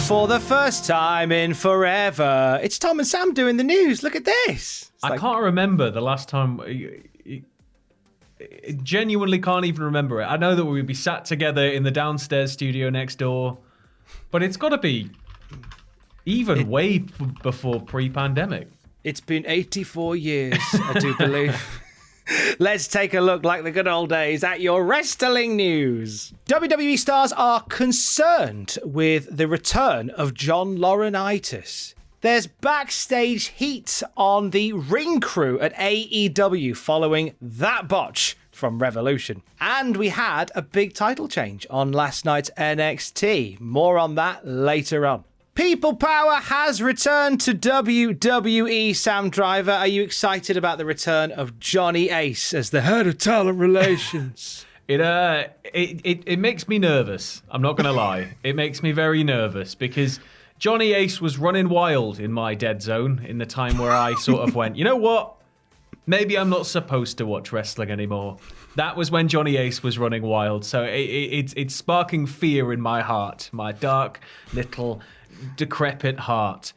For the first time in forever, it's Tom and Sam doing the news. Look at this. I can't remember the last time. I genuinely can't even remember it. I know that we'd be sat together in the downstairs studio next door, but it's got to be even way before pre-pandemic. It's been 84 years, I do believe. Let's take a look, like the good old days, at your wrestling news. WWE Stars are concerned with the return of John Laurinaitis. There's backstage heat on the ring crew at AEW following that botch from Revolution. And we had a big title change on last night's NXT. More on that later on. People Power has returned to WWE. Sam Driver, are you excited about the return of Johnny Ace as the head of talent relations? It makes me nervous. I'm not going to lie. It makes me very nervous because Johnny Ace was running wild in my dead zone in the time where I sort of went, you know what? Maybe I'm not supposed to watch wrestling anymore. That was when Johnny Ace was running wild. So it's sparking fear in my heart, my dark little decrepit heart.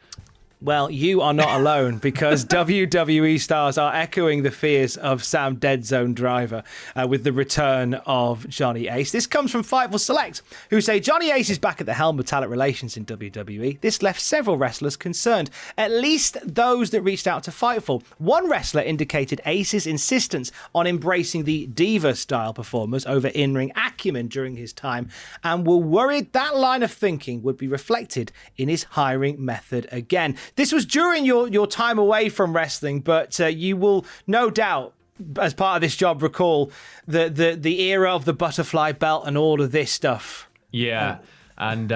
Well, you are not alone because WWE Stars are echoing the fears of Sam Dead Zone Driver with the return of Johnny Ace. This comes from Fightful Select, who say Johnny Ace is back at the helm of talent relations in WWE. This left several wrestlers concerned, at least those that reached out to Fightful. One wrestler indicated Ace's insistence on embracing the diva-style performers over in-ring acumen during his time and were worried that line of thinking would be reflected in his hiring method again. This was during your time away from wrestling, but you will no doubt, as part of this job, recall the era of the butterfly belt and all of this stuff. Yeah, and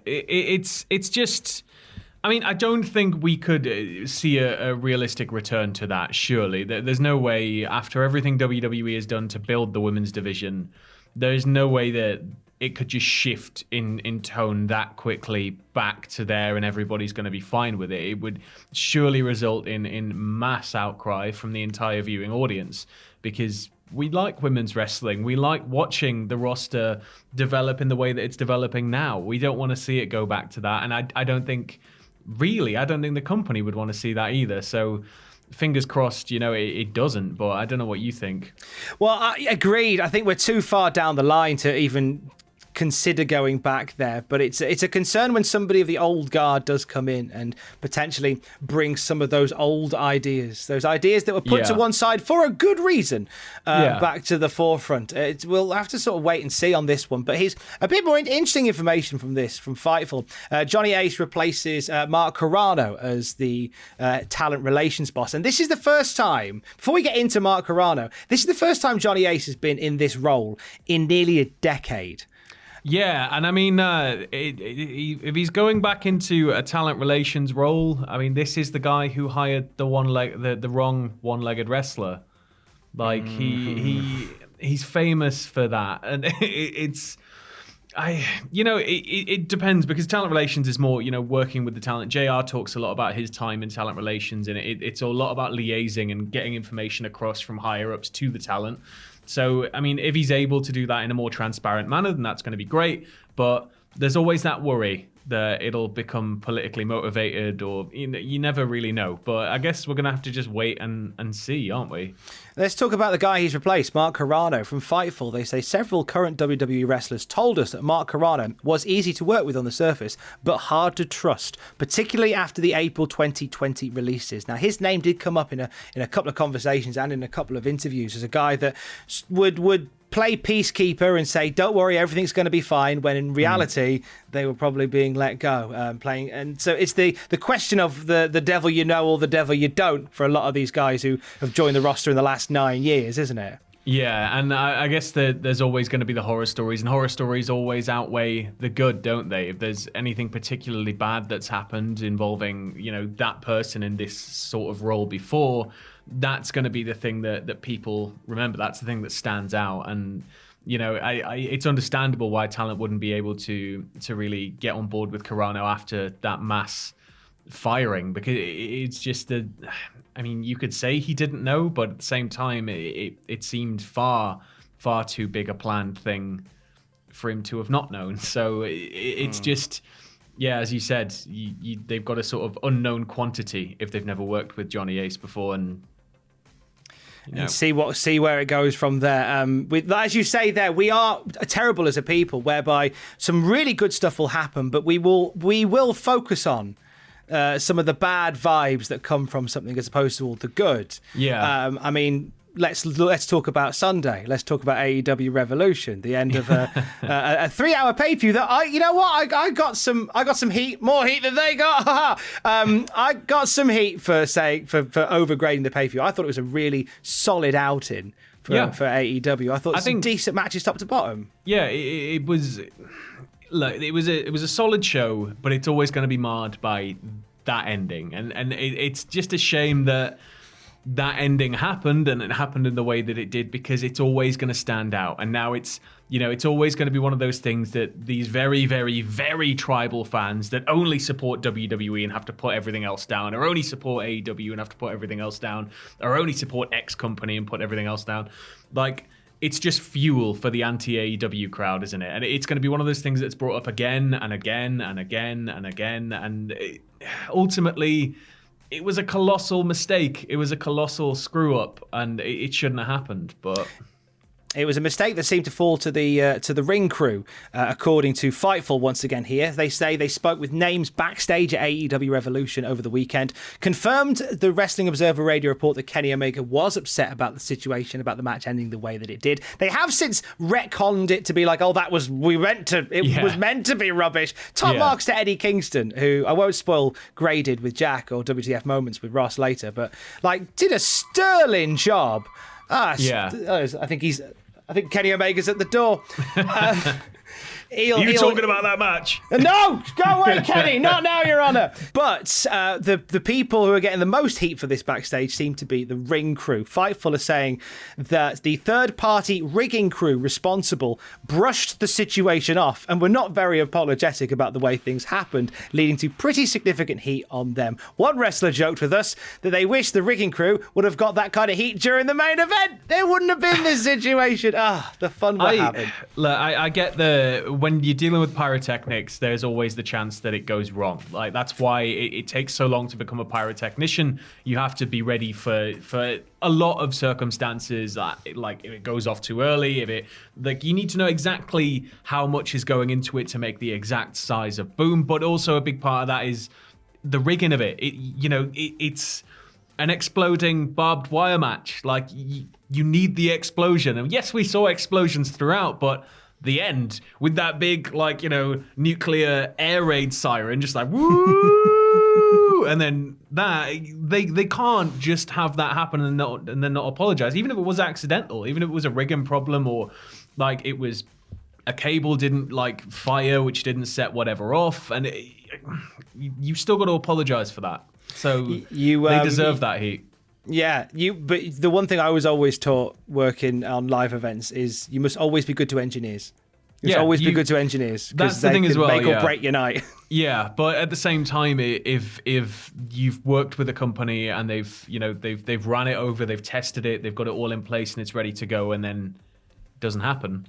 it's just... I mean, I don't think we could see a realistic return to that, surely. There's no way, after everything WWE has done to build the women's division, there's no way that it could just shift in tone that quickly back to there and everybody's going to be fine with it. It would surely result in mass outcry from the entire viewing audience because we like women's wrestling. We like watching the roster develop in the way that it's developing now. We don't want to see it go back to that. And I don't think the company would want to see that either. So fingers crossed, it doesn't, but I don't know what you think. Well, I agreed. I think we're too far down the line to even consider going back there, but it's a concern when somebody of the old guard does come in and potentially bring some of those old ideas, those ideas that were put to one side for a good reason, back to the forefront. We'll have to sort of wait and see on this one, but here's a bit more interesting information from Fightful. Johnny Ace replaces Mark Carrano as the talent relations boss, and this is the first time, before we get into Mark Carrano, this is the first time Johnny Ace has been in this role in nearly a decade. Yeah, and I mean, if he's going back into a talent relations role, I mean, this is the guy who hired the wrong one-legged wrestler. Like he's famous for that, and it depends because talent relations is more, working with the talent. JR talks a lot about his time in talent relations, and it's a lot about liaising and getting information across from higher ups to the talent. So, I mean, if he's able to do that in a more transparent manner, then that's going to be great. But there's always that worry that it'll become politically motivated or you never really know. But I guess we're going to have to just wait and see, aren't we? Let's talk about the guy he's replaced, Mark Carrano from Fightful. They say several current WWE wrestlers told us that Mark Carrano was easy to work with on the surface, but hard to trust, particularly after the April 2020 releases. Now, his name did come up in a couple of conversations and in a couple of interviews as a guy that would play peacekeeper and say, don't worry, everything's going to be fine, when in reality, they were probably being let go, playing. And so it's the question of the devil you know or the devil you don't for a lot of these guys who have joined the roster in the last 9 years, isn't it? Yeah, and I guess there's always going to be the horror stories, and horror stories always outweigh the good, don't they? If there's anything particularly bad that's happened involving, that person in this sort of role before, that's going to be the thing that people remember. That's the thing that stands out. And, it's understandable why talent wouldn't be able to really get on board with Carrano after that mass firing, because it's just you could say he didn't know, but at the same time, it seemed far too big a planned thing for him to have not known. So it's just, Yeah, as you said, they've got a sort of unknown quantity if they've never worked with Johnny Ace before, and and see where it goes from there. As you say there, we are terrible as a people, whereby some really good stuff will happen, but we will focus on some of the bad vibes that come from something as opposed to all the good. Yeah. I mean, let's talk about Sunday. Let's talk about AEW Revolution, the end of a 3-hour pay-per-view that I got some heat, more heat than they got. I got some heat for overgrading the pay-per-view. I thought it was a really solid outing for AEW. I thought some decent matches top to bottom. Yeah, it was. Look, it was a solid show, but it's always going to be marred by that ending, and it's just a shame that ending happened, and it happened in the way that it did, because it's always going to stand out. And now it's always going to be one of those things that these very, very, very tribal fans that only support WWE and have to put everything else down, or only support AEW and have to put everything else down, or only support X company and put everything else down. Like, it's just fuel for the anti-AEW crowd, isn't it? And it's going to be one of those things that's brought up again and again and again and again. And ultimately, it was a colossal mistake. It was a colossal screw up, and it shouldn't have happened. But it was a mistake that seemed to fall to the ring crew, according to Fightful once again here. They say they spoke with names backstage at AEW Revolution over the weekend, confirmed the Wrestling Observer Radio report that Kenny Omega was upset about the situation, about the match ending the way that it did. They have since retconned it to be like, was meant to be rubbish. Top marks to Eddie Kingston, who I won't spoil graded with Jack or WTF moments with Ross later, but did a sterling job. I think Kenny Omega's at the door. You talking about that match? No, go away, Kenny. Not now, Your Honour. But the people who are getting the most heat for this backstage seem to be the ring crew. Fightful are saying that the third-party rigging crew responsible brushed the situation off and were not very apologetic about the way things happened, leading to pretty significant heat on them. One wrestler joked with us that they wish the rigging crew would have got that kind of heat during the main event. There wouldn't have been this situation. The fun we're having. Look, I get when you're dealing with pyrotechnics, there's always the chance that it goes wrong. Like, that's why it takes so long to become a pyrotechnician. You have to be ready for a lot of circumstances. Like, if it goes off too early, you need to know exactly how much is going into it to make the exact size of boom. But also a big part of that is the rigging of it. It's an exploding barbed wire match. Like, you need the explosion. And yes, we saw explosions throughout, but the end with that big, nuclear air raid siren, just like woo, and then that they can't just have that happen and then not apologize, even if it was accidental, even if it was a rigging problem, or it was a cable didn't fire, which didn't set whatever off, and you still got to apologize for that. So they deserve that heat. Yeah, but the one thing I was always taught working on live events is you must always be good to engineers. You must always be good to engineers, because they can make or break your night. Yeah, but at the same time, if you've worked with a company and they've ran it over, they've tested it, they've got it all in place and it's ready to go, and then it doesn't happen,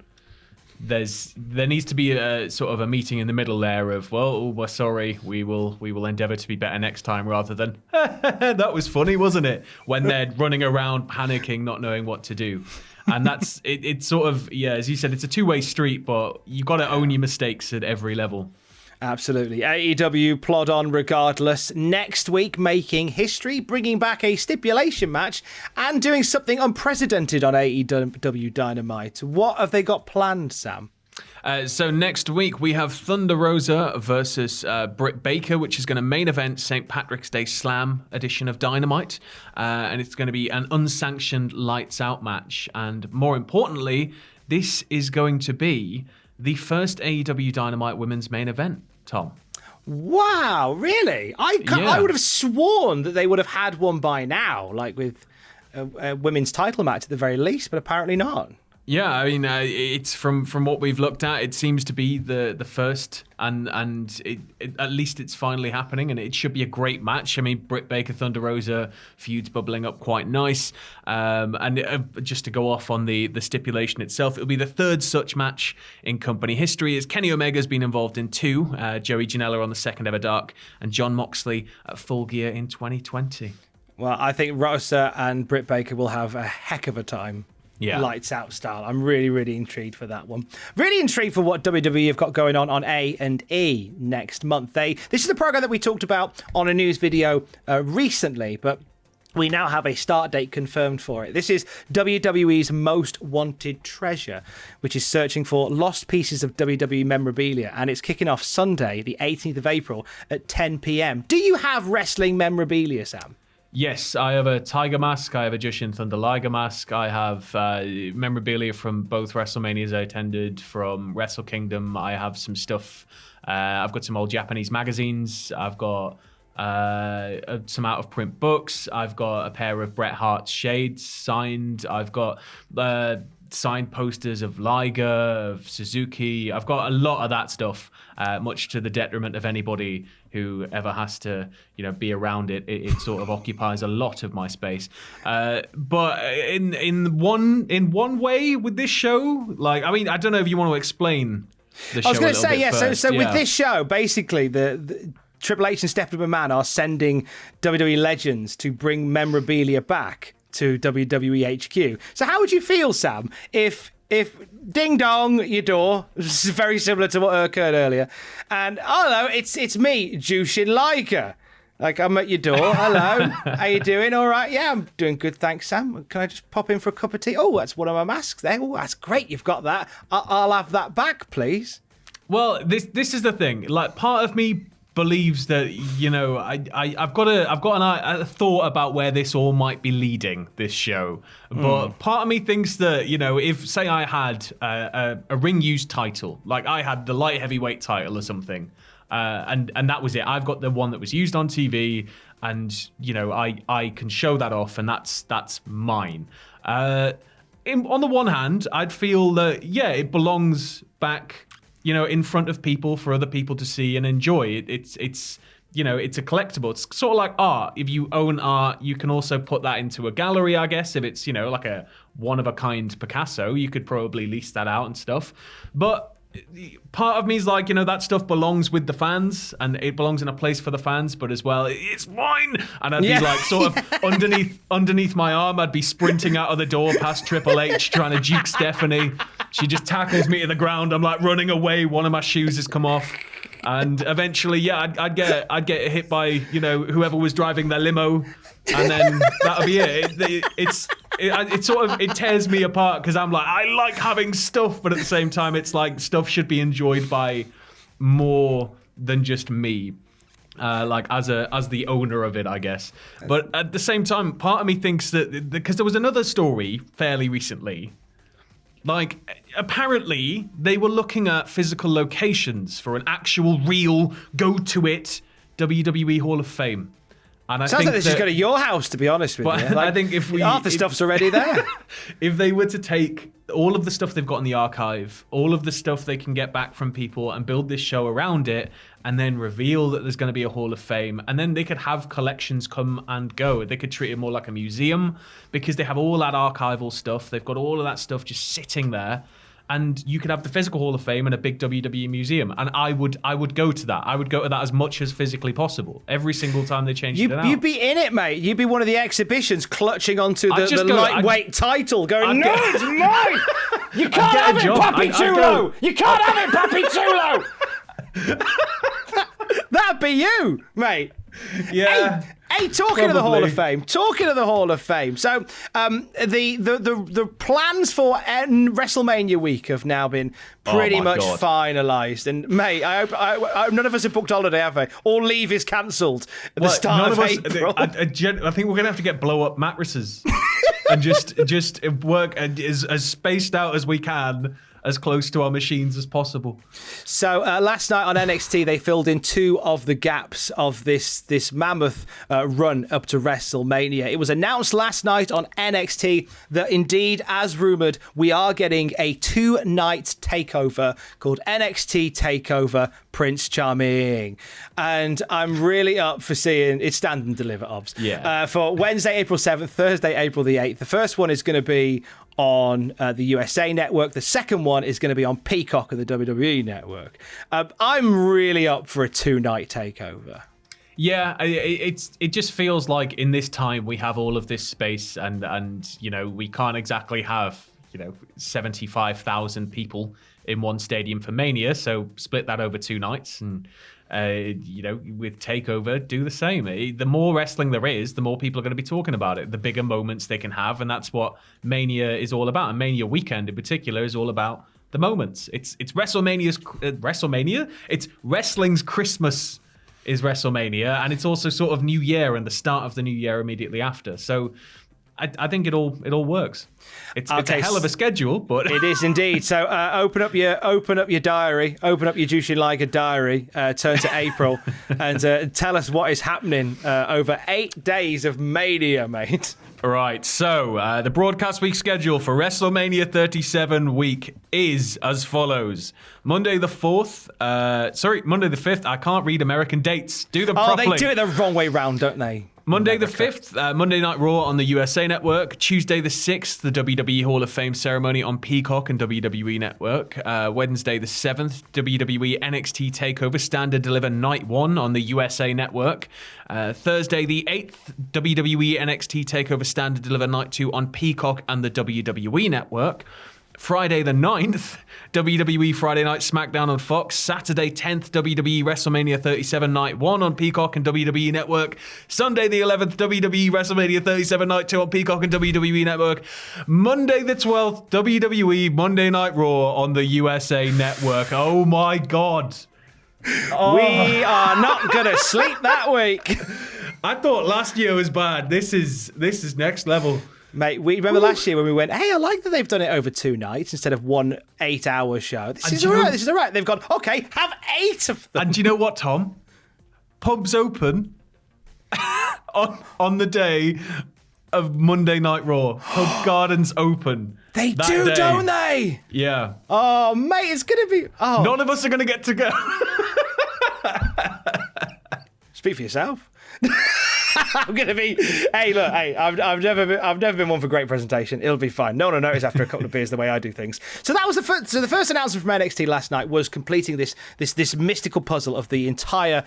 there needs to be a sort of a meeting in the middle there of, we're sorry, we will endeavor to be better next time, rather than that was funny, wasn't it, when they're running around panicking, not knowing what to do. And that's it's sort of, as you said, it's a two-way street, but you got to own your mistakes at every level. Absolutely. AEW plod on regardless. Next week, making history, bringing back a stipulation match and doing something unprecedented on AEW Dynamite. What have they got planned, Sam? So next week, we have Thunder Rosa versus Britt Baker, which is going to main event St. Patrick's Day Slam edition of Dynamite. And it's going to be an unsanctioned lights out match. And more importantly, this is going to be the first AEW Dynamite women's main event, Tom. Wow, really? I would have sworn that they would have had one by now, with a women's title match at the very least, but apparently not. Yeah, I mean, it's from what we've looked at, it seems to be the first, and at least it's finally happening, and it should be a great match. I mean, Britt Baker, Thunder Rosa feud's bubbling up quite nice, and just to go off on the stipulation itself, it'll be the third such match in company history, as Kenny Omega's been involved in two, Joey Janela on the second ever Dark, and John Moxley at Full Gear in 2020. Well, I think Rosa and Britt Baker will have a heck of a time. Yeah. Lights out style. I'm really, really intrigued for that one. Really intrigued for what WWE have got going on A&E next month. This is the program that we talked about on a news video recently, but we now have a start date confirmed for it. This is WWE's Most Wanted Treasure, which is searching for lost pieces of WWE memorabilia, and it's kicking off Sunday, the 18th of April at 10 p.m. Do you have wrestling memorabilia, Sam? Yes, I have a Tiger mask. I have a Jushin Thunder Liger mask. I have memorabilia from both WrestleManias I attended, from Wrestle Kingdom. I have some stuff. I've got some old Japanese magazines. I've got some out-of-print books. I've got a pair of Bret Hart's shades signed. I've got signed posters of Liger, of Suzuki. I've got a lot of that stuff, much to the detriment of anybody who ever has to, be around it. It sort of occupies a lot of my space. But in one way with this show, I don't know if you want to explain the show. I was going to say, yeah. So yeah. With this show, basically, the Triple H and Stephanie McMahon are sending WWE legends to bring memorabilia back to WWE HQ. So how would you feel, Sam, if ding dong your door, this is very similar to what occurred earlier, and hello, it's me, Jushin Liger. I'm at your door. Hello, how you doing? All right, yeah, I'm doing good, thanks, Sam. Can I just pop in for a cup of tea? Oh, that's one of my masks there. Oh, that's great, you've got that. I'll have that back, please. Well, this is the thing. Part of me believes that I've got a thought about where this all might be leading this show, but part of me thinks that if say I had a ring used title, like I had the light heavyweight title or something, and that was it. I've got the one that was used on TV, and I can show that off, and that's mine. On the one hand, I'd feel that it belongs back, in front of people for other people to see and enjoy. It's a collectible. It's sort of like art. If you own art, you can also put that into a gallery, I guess. If it's, like a one-of-a-kind Picasso, you could probably lease that out and stuff. But part of me is like, that stuff belongs with the fans, and it belongs in a place for the fans, but as well, it's mine. And I'd be like sort of underneath my arm, I'd be sprinting out of the door past Triple H, trying to juke Stephanie. She just tackles me to the ground. I'm like running away. One of my shoes has come off. And eventually, I'd get hit by, whoever was driving their limo. And then that'll be it. It tears me apart, because I'm like, I like having stuff, but at the same time, it's like stuff should be enjoyed by more than just me. As the owner of it, I guess. But at the same time, part of me thinks that, because there was another story fairly recently, apparently they were looking at physical locations for an actual real go-to-it WWE Hall of Fame. And Sounds like this is going to your house, to be honest with you. I think half the stuff's already there. If they were to take all of the stuff they've got in the archive, all of the stuff they can get back from people, and build this show around it, and then reveal that there's going to be a Hall of Fame, and then they could have collections come and go. They could treat it more like a museum, because they have all that archival stuff. They've got all of that stuff just sitting there. And you could have the physical Hall of Fame and a big WWE museum. And I would go to that. I would go to that as much as physically possible. Every single time they change it out. You'd be in it, mate. You'd be one of the exhibitions clutching onto the lightweight title going, no, it's mine! You can't have it, Papi Chulo! You can't have it, Papi Chulo! That'd be you, mate. Yeah. Hey, talking of the Hall of Fame. So, the plans for WrestleMania week have now been pretty much finalised. And mate, I hope none of us have booked holiday, have they? All leave is cancelled at the start of April. I think we're gonna have to get blow up mattresses and just work as spaced out as we can as close to our machines as possible. So last night on NXT, they filled in 2 of the gaps of this mammoth run up to WrestleMania. It was announced last night on NXT that indeed, as rumoured, we are getting a 2-night takeover called NXT TakeOver Prince Charming. And I'm really up for seeing it's stand and deliver, obs. Yeah. For Wednesday, April 7th, Thursday, April the 8th. The first one is going to be on the USA Network. The second one is going to be on Peacock of the WWE Network. I'm really up for a 2-night takeover. Yeah, it just feels like in this time we have all of this space and you know, we can't exactly have, you know, 75,000 people in one stadium for Mania, so split that over 2 nights and you know, with TakeOver, do the same. The more wrestling there is, the more people are going to be talking about it, the bigger moments they can have, and that's what Mania is all about. And Mania weekend in particular is all about the moments. It's WrestleMania. It's wrestling's Christmas is WrestleMania, and it's also sort of New Year and the start of the New Year immediately after. So I think it all works. It's a hell of a schedule, but it is indeed. So open up your diary, open up your Jushin Liger diary, turn to April, and tell us what is happening over 8 days of Mania, mate. Right, so the broadcast week schedule for WrestleMania 37 week is as follows. Monday the 5th. I can't read American dates. Do them properly. Oh, they do it the wrong way round, don't they? Monday the 5th, Monday Night Raw on the USA Network. Tuesday the 6th, the WWE Hall of Fame ceremony on Peacock and WWE Network. Wednesday the 7th, WWE NXT TakeOver Stand and Deliver Night 1 on the USA Network. Thursday the 8th, WWE NXT TakeOver Stand and Deliver Night 2 on Peacock and the WWE Network. Friday the 9th, WWE Friday Night SmackDown on Fox. Saturday 10th, WWE WrestleMania 37 Night 1 on Peacock and WWE Network. Sunday the 11th, WWE WrestleMania 37 Night 2 on Peacock and WWE Network. Monday the 12th, WWE Monday Night Raw on the USA Network. Oh my God. Oh. We are not going to sleep that week. I thought last year was bad. This is next level. Mate, we remember last year when we went, hey, I like that they've done it over 2 nights instead of 1 8-hour show. This is all right. They've gone, okay, have 8 of them. And do you know what, Tom? Pubs open on the day of Monday Night Raw. Pub gardens open. They do, day. Don't they? Yeah. Oh, mate, it's going to be... Oh. None of us are going to get to go. Speak for yourself. I'm gonna be. Hey, look. Hey, I've never been one for great presentation. It'll be fine. No one will notice after a couple of beers the way I do things. So that was the first. So the first announcement from NXT last night was completing this mystical puzzle of the entire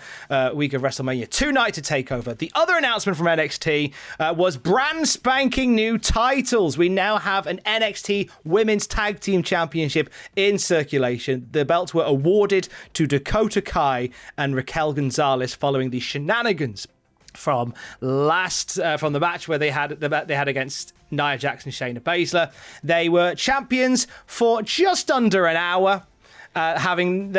week of WrestleMania. 2 nights to take over. The other announcement from NXT was brand spanking new titles. We now have an NXT Women's Tag Team Championship in circulation. The belts were awarded to Dakota Kai and Raquel Gonzalez following the shenanigans from the match where they had against Nia Jax and Shayna Baszler. They were champions for just under an hour. And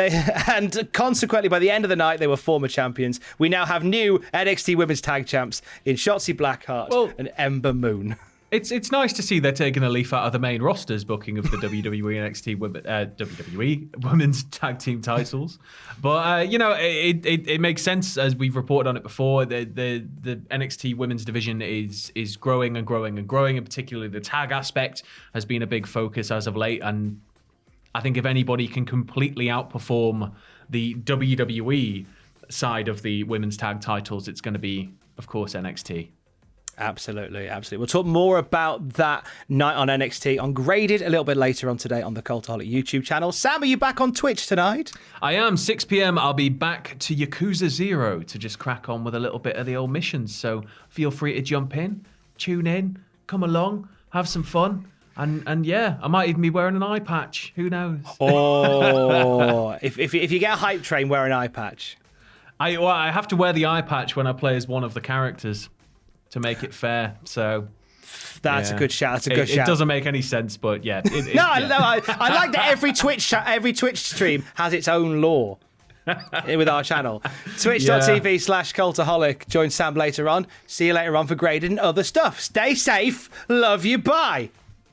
consequently, by the end of the night, they were former champions. We now have new NXT Women's Tag Champs in Shotzi Blackheart and Ember Moon. It's nice to see they're taking a leaf out of the main roster's booking of the WWE NXT WWE Women's Tag Team titles, but you know it makes sense as we've reported on it before. The NXT Women's division is growing and growing and growing, and particularly the tag aspect has been a big focus as of late. And I think if anybody can completely outperform the WWE side of the women's tag titles, it's going to be, of course, NXT. Absolutely. We'll talk more about that night on NXT on Graded a little bit later on today on the Cultaholic YouTube channel. Sam, are you back on Twitch tonight? I am. 6 p.m. I'll be back to Yakuza 0 to just crack on with a little bit of the old missions. So feel free to jump in, tune in, come along, have some fun. And yeah, I might even be wearing an eye patch. Who knows? Oh, if you get a hype train, wear an eye patch. I have to wear the eye patch when I play as one of the characters to make it fair. So that's a good shout. It doesn't make any sense, but yeah. I like that every Twitch stream has its own lore with our channel. Twitch.tv/Cultaholic. Join Sam later on. See you later on for Graded and other stuff. Stay safe. Love you. Bye.